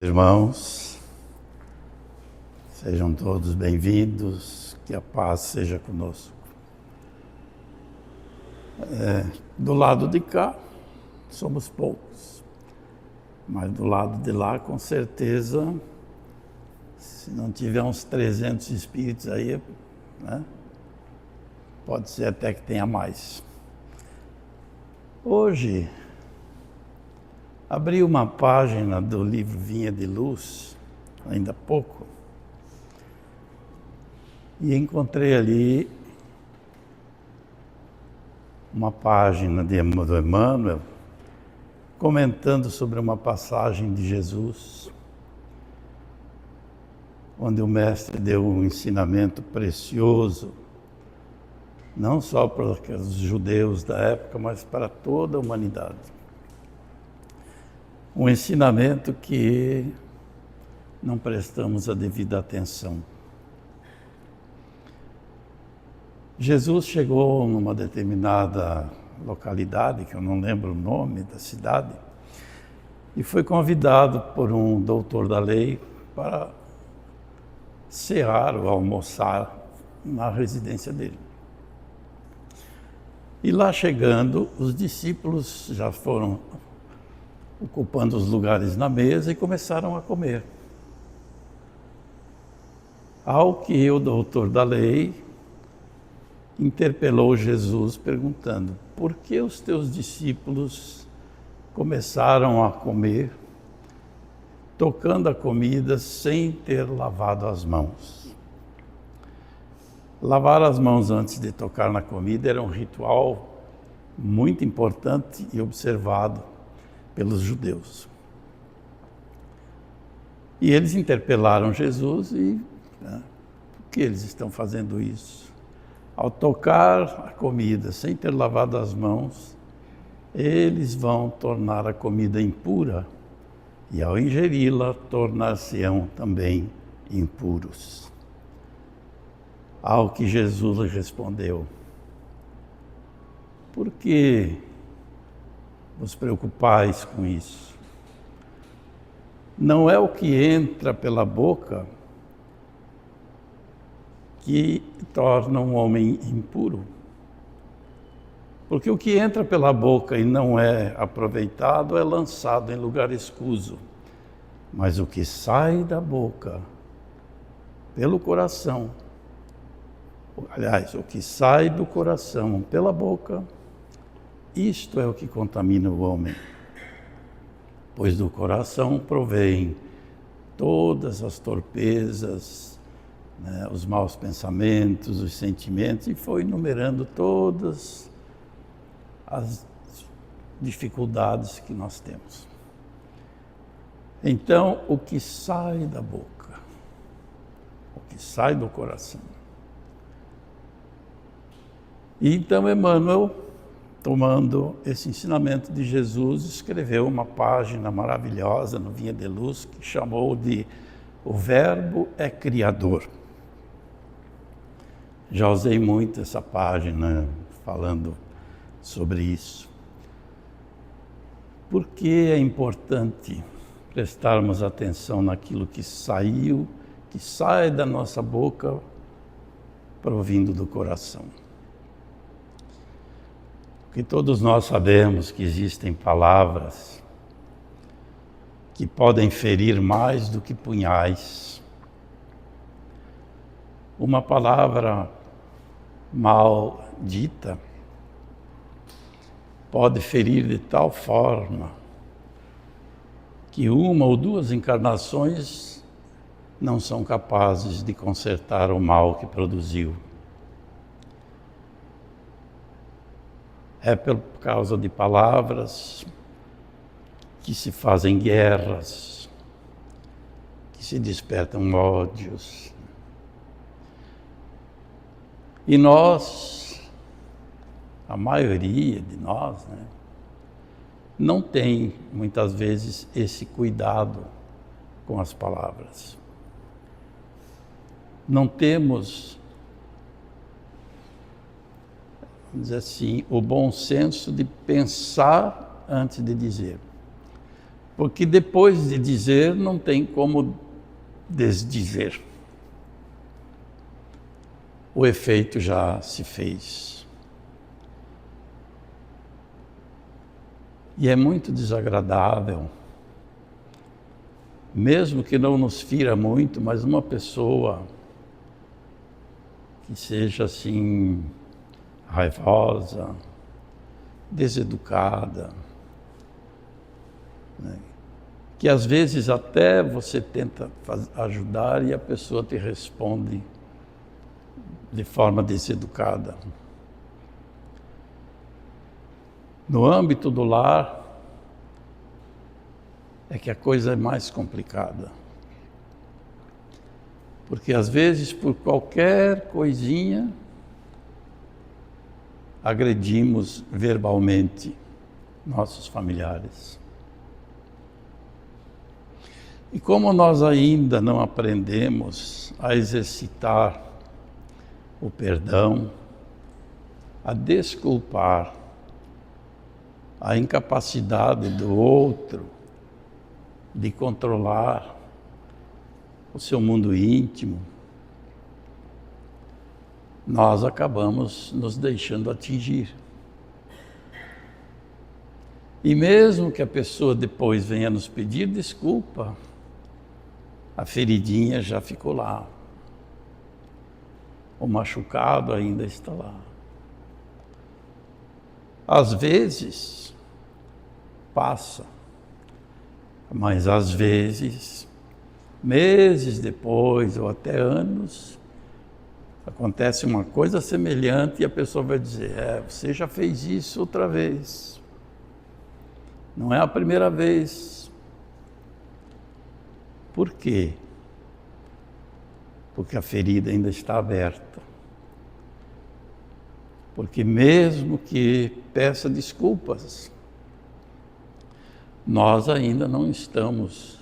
Irmãos, sejam todos bem-vindos, que a paz seja conosco. Do lado de cá, somos poucos, mas do lado de lá, com certeza, se não tiver uns 300 espíritos aí, né, pode ser até que tenha mais. Hoje, abri uma página do livro Vinha de Luz, ainda há pouco, e encontrei ali uma página do Emmanuel comentando sobre uma passagem de Jesus, onde o Mestre deu um ensinamento precioso, não só para os judeus da época, mas para toda a humanidade. Um ensinamento que não prestamos a devida atenção. Jesus chegou numa determinada localidade, que eu não lembro o nome da cidade, e foi convidado por um doutor da lei para cear ou almoçar na residência dele. E lá chegando, os discípulos já foram ocupando os lugares na mesa e começaram a comer. Ao que o doutor da lei interpelou Jesus perguntando: por que os teus discípulos começaram a comer, tocando a comida sem ter lavado as mãos? Lavar as mãos antes de tocar na comida era um ritual muito importante e observado pelos judeus. E eles interpelaram Jesus e, por que eles estão fazendo isso? Ao tocar a comida sem ter lavado as mãos, eles vão tornar a comida impura e ao ingeri-la tornar-se-ão também impuros. Ao que Jesus lhe respondeu: por que vos preocupais com isso? Não é o que entra pela boca que torna um homem impuro. Porque o que entra pela boca e não é aproveitado é lançado em lugar escuso. Mas o que sai da boca, pelo coração, aliás, o que sai do coração pela boca, isto é o que contamina o homem. Pois do coração provém todas as torpezas, os maus pensamentos, os sentimentos, e foi enumerando todas as dificuldades que nós temos. Então, o que sai da boca, o que sai do coração. E então Emmanuel, tomando esse ensinamento de Jesus, escreveu uma página maravilhosa no Vinha de Luz que chamou de O Verbo é Criador. Já usei muito essa página falando sobre isso. Por que é importante prestarmos atenção naquilo que sai da nossa boca, provindo do coração? Porque todos nós sabemos que existem palavras que podem ferir mais do que punhais. Uma palavra mal dita pode ferir de tal forma que uma ou duas encarnações não são capazes de consertar o mal que produziu. É por causa de palavras que se fazem guerras, que se despertam ódios. E nós, a maioria de nós, não tem muitas vezes esse cuidado com as palavras. Não temos, vamos dizer assim, o bom senso de pensar antes de dizer. Porque depois de dizer, não tem como desdizer. O efeito já se fez. E é muito desagradável, mesmo que não nos fira muito, mas uma pessoa que seja assim, raivosa, deseducada, né? Que às vezes até você tenta ajudar e a pessoa te responde de forma deseducada. No âmbito do lar, é que a coisa é mais complicada. Porque às vezes, por qualquer coisinha, agredimos verbalmente nossos familiares. E como nós ainda não aprendemos a exercitar o perdão, a desculpar a incapacidade do outro de controlar o seu mundo íntimo, nós acabamos nos deixando atingir. E mesmo que a pessoa depois venha nos pedir desculpa, a feridinha já ficou lá. O machucado ainda está lá. Às vezes, passa, mas às vezes, meses depois ou até anos, acontece uma coisa semelhante e a pessoa vai dizer, você já fez isso outra vez. Não é a primeira vez. Por quê? Porque a ferida ainda está aberta. Porque mesmo que peça desculpas, nós ainda não estamos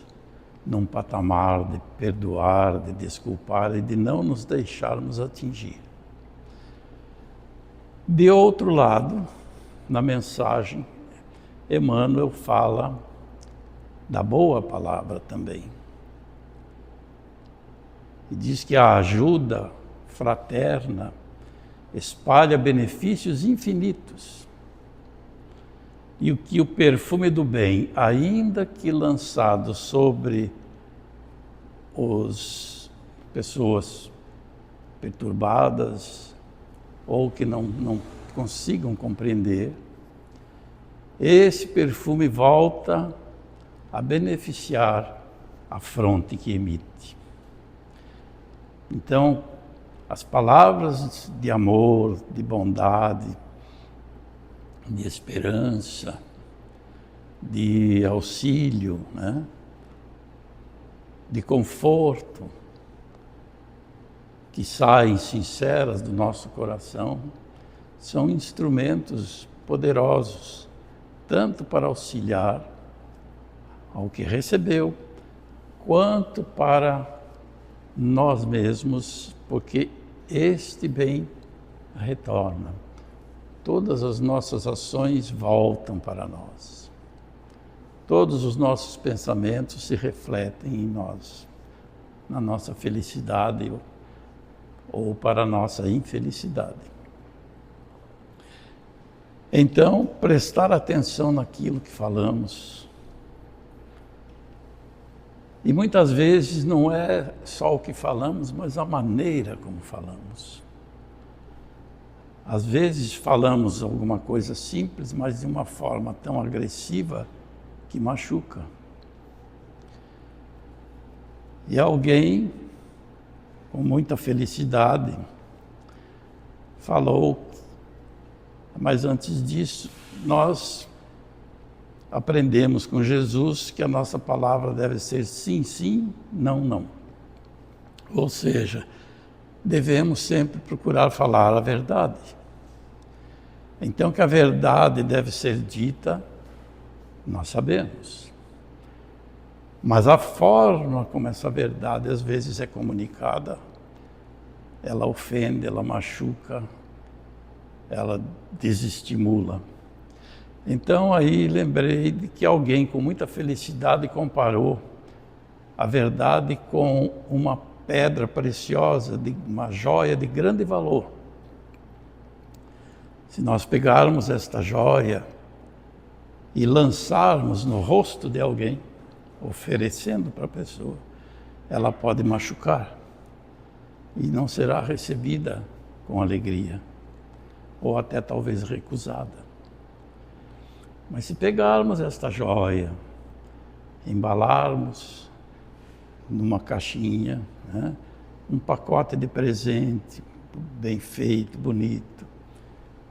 num patamar de perdoar, de desculpar e de não nos deixarmos atingir. De outro lado, na mensagem, Emmanuel fala da boa palavra também. E diz que a ajuda fraterna espalha benefícios infinitos. E o que o perfume do bem, ainda que lançado sobre as pessoas perturbadas ou que não consigam compreender, esse perfume volta a beneficiar a fronte que emite. Então, as palavras de amor, de bondade, de esperança, de auxílio, né? De conforto, que saem sinceras do nosso coração, são instrumentos poderosos, tanto para auxiliar ao que recebeu, quanto para nós mesmos, porque este bem retorna. Todas as nossas ações voltam para nós. Todos os nossos pensamentos se refletem em nós, na nossa felicidade ou para a nossa infelicidade. Então, prestar atenção naquilo que falamos. E muitas vezes não é só o que falamos, mas a maneira como falamos. Às vezes falamos alguma coisa simples, mas de uma forma tão agressiva que machuca. E alguém, com muita felicidade, falou, mas antes disso, nós aprendemos com Jesus que a nossa palavra deve ser sim, sim, não, não. Ou seja, devemos sempre procurar falar a verdade. Então, que a verdade deve ser dita, nós sabemos. Mas a forma como essa verdade às vezes é comunicada, ela ofende, ela machuca, ela desestimula. Então aí lembrei de que alguém com muita felicidade comparou a verdade com uma pedra preciosa, uma joia de grande valor. Se nós pegarmos esta joia e lançarmos no rosto de alguém, oferecendo para a pessoa, ela pode machucar e não será recebida com alegria, ou até talvez recusada. Mas se pegarmos esta joia, embalarmos numa caixinha, né, um pacote de presente bem feito, bonito,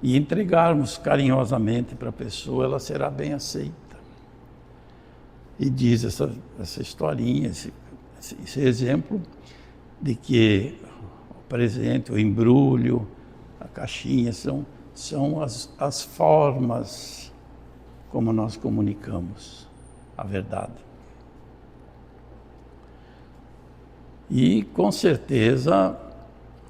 e entregarmos carinhosamente para a pessoa, ela será bem aceita. E diz essa historinha, esse exemplo de que o presente, o embrulho, a caixinha são as formas como nós comunicamos a verdade. E com certeza,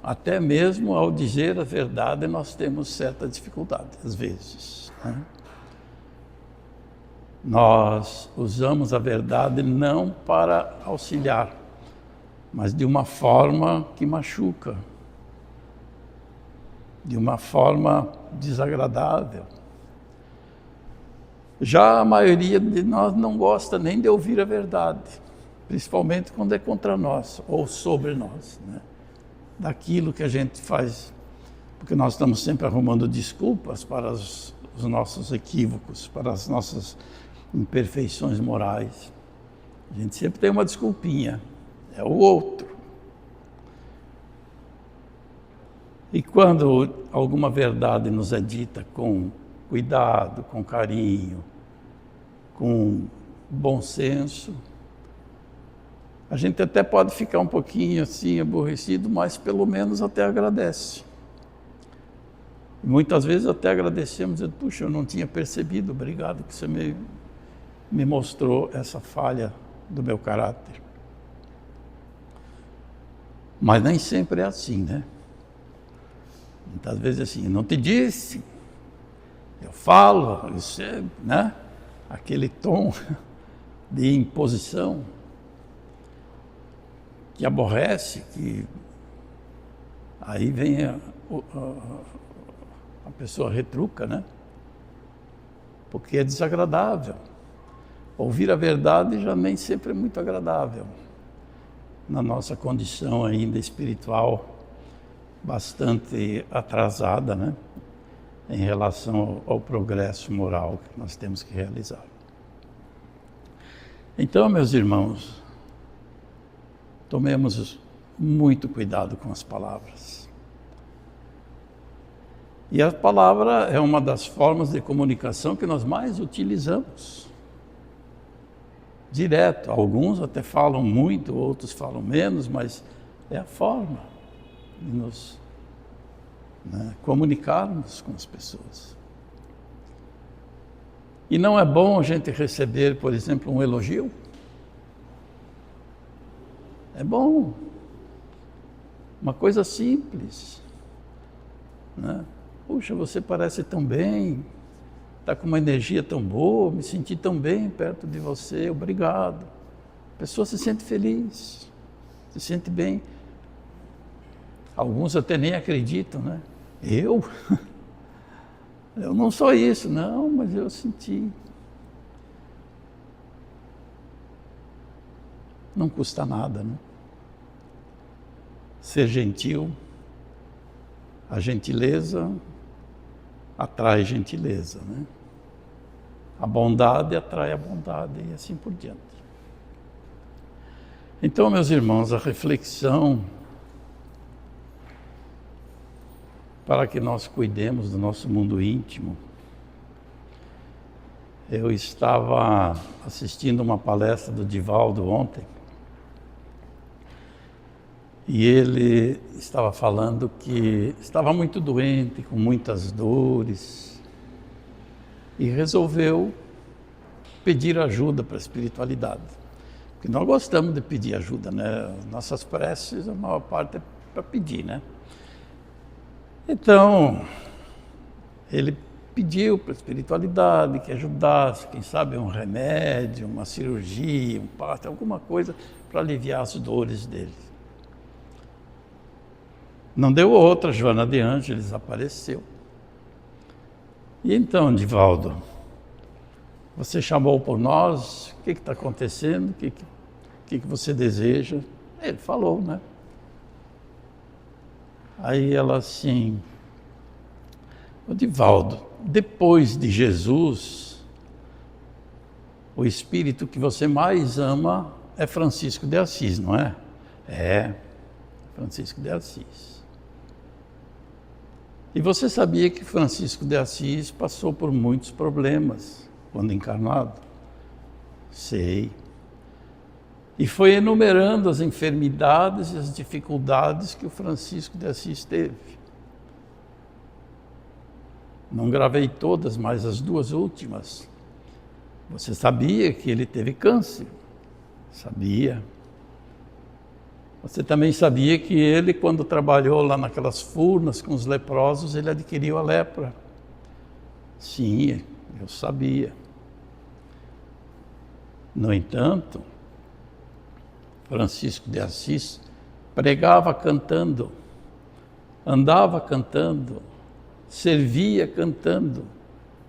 até mesmo ao dizer a verdade, nós temos certa dificuldade, às vezes, né? Nós usamos a verdade não para auxiliar, mas de uma forma que machuca, de uma forma desagradável. Já a maioria de nós não gosta nem de ouvir a verdade, principalmente quando é contra nós ou sobre nós, né? Daquilo que a gente faz, porque nós estamos sempre arrumando desculpas para os nossos equívocos, para as nossas imperfeições morais. A gente sempre tem uma desculpinha, é o outro. E quando alguma verdade nos é dita com cuidado, com carinho, com bom senso, a gente até pode ficar um pouquinho assim aborrecido, mas pelo menos até agradece. E muitas vezes até agradecemos, dizendo, puxa, eu não tinha percebido, obrigado que você me mostrou essa falha do meu caráter. Mas nem sempre é assim, né? Muitas vezes assim, não te disse, eu falo, isso é, né? Aquele tom de imposição que aborrece, que aí vem a pessoa retruca, né? Porque é desagradável. Ouvir a verdade já nem sempre é muito agradável na nossa condição ainda espiritual bastante atrasada, né? Em relação ao progresso moral que nós temos que realizar. Então, meus irmãos, tomemos muito cuidado com as palavras. E a palavra é uma das formas de comunicação que nós mais utilizamos. Direto, alguns até falam muito, outros falam menos, mas é a forma de nos comunicarmos com as pessoas. E não é bom a gente receber, por exemplo, um elogio? É bom. Uma coisa simples, né? Puxa, você parece tão bem, está com uma energia tão boa, me senti tão bem perto de você, obrigado. A pessoa se sente feliz, se sente bem. Alguns até nem acreditam, né? Eu não sou isso, não, mas eu senti. Não custa nada, né? Ser gentil, a gentileza atrai gentileza, né? A bondade atrai a bondade e assim por diante. Então, meus irmãos, a reflexão para que nós cuidemos do nosso mundo íntimo. Eu estava assistindo uma palestra do Divaldo ontem e ele estava falando que estava muito doente, com muitas dores e resolveu pedir ajuda para a espiritualidade. Porque nós gostamos de pedir ajuda, né? Nossas preces, a maior parte é para pedir, né? Então, ele pediu para a espiritualidade que ajudasse, quem sabe um remédio, uma cirurgia, um parto, alguma coisa para aliviar as dores dele. Não deu outra, Joana de Ângeles apareceu. E então, Divaldo, você chamou por nós, o que está acontecendo, o que você deseja? Ele falou, né? Aí ela assim, ô Divaldo, depois de Jesus, o espírito que você mais ama é Francisco de Assis, não é? É, Francisco de Assis. E você sabia que Francisco de Assis passou por muitos problemas quando encarnado? Sei. E foi enumerando as enfermidades e as dificuldades que o Francisco de Assis teve. Não gravei todas, mas as duas últimas. Você sabia que ele teve câncer? Sabia. Você também sabia que ele, quando trabalhou lá naquelas furnas com os leprosos, ele adquiriu a lepra? Sim, eu sabia. No entanto, Francisco de Assis pregava cantando, andava cantando, servia cantando,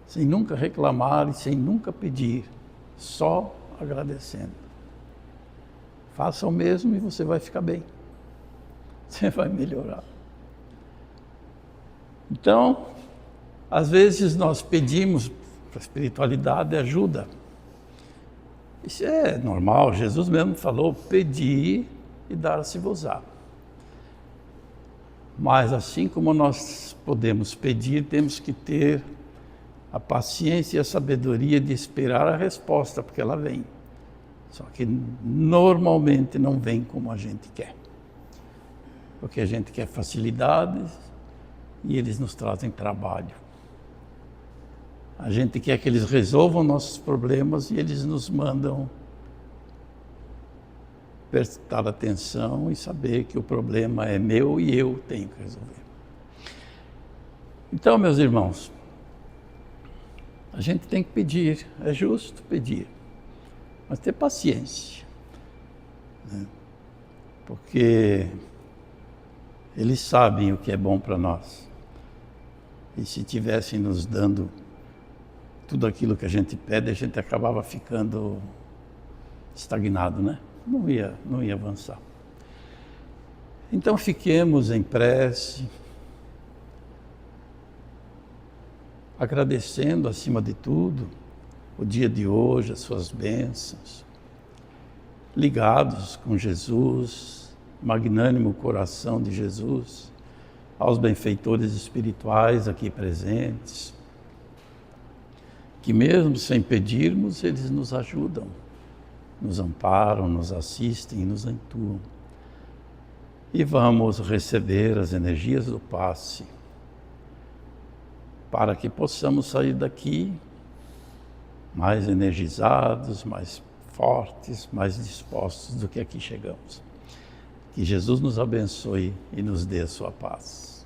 sem nunca reclamar e sem nunca pedir, só agradecendo. Faça o mesmo e você vai ficar bem. Você vai melhorar. Então, às vezes nós pedimos para a espiritualidade ajuda. Isso é normal, Jesus mesmo falou, pedi e dar-se-vos-á. Mas assim como nós podemos pedir, temos que ter a paciência e a sabedoria de esperar a resposta, porque ela vem. Só que normalmente não vem como a gente quer. Porque a gente quer facilidades e eles nos trazem trabalho. A gente quer que eles resolvam nossos problemas e eles nos mandam prestar atenção e saber que o problema é meu e eu tenho que resolver. Então, meus irmãos, a gente tem que pedir, é justo pedir, mas ter paciência, né? Porque eles sabem o que é bom para nós. E se tivessem nos dando tudo aquilo que a gente pede, a gente acabava ficando estagnado, né? Não ia avançar. Então fiquemos em prece, agradecendo acima de tudo o dia de hoje, as suas bênçãos, ligados com Jesus, magnânimo coração de Jesus, aos benfeitores espirituais aqui presentes, que mesmo sem pedirmos, eles nos ajudam, nos amparam, nos assistem e nos intuam. E vamos receber as energias do passe, para que possamos sair daqui mais energizados, mais fortes, mais dispostos do que aqui chegamos. Que Jesus nos abençoe e nos dê a sua paz.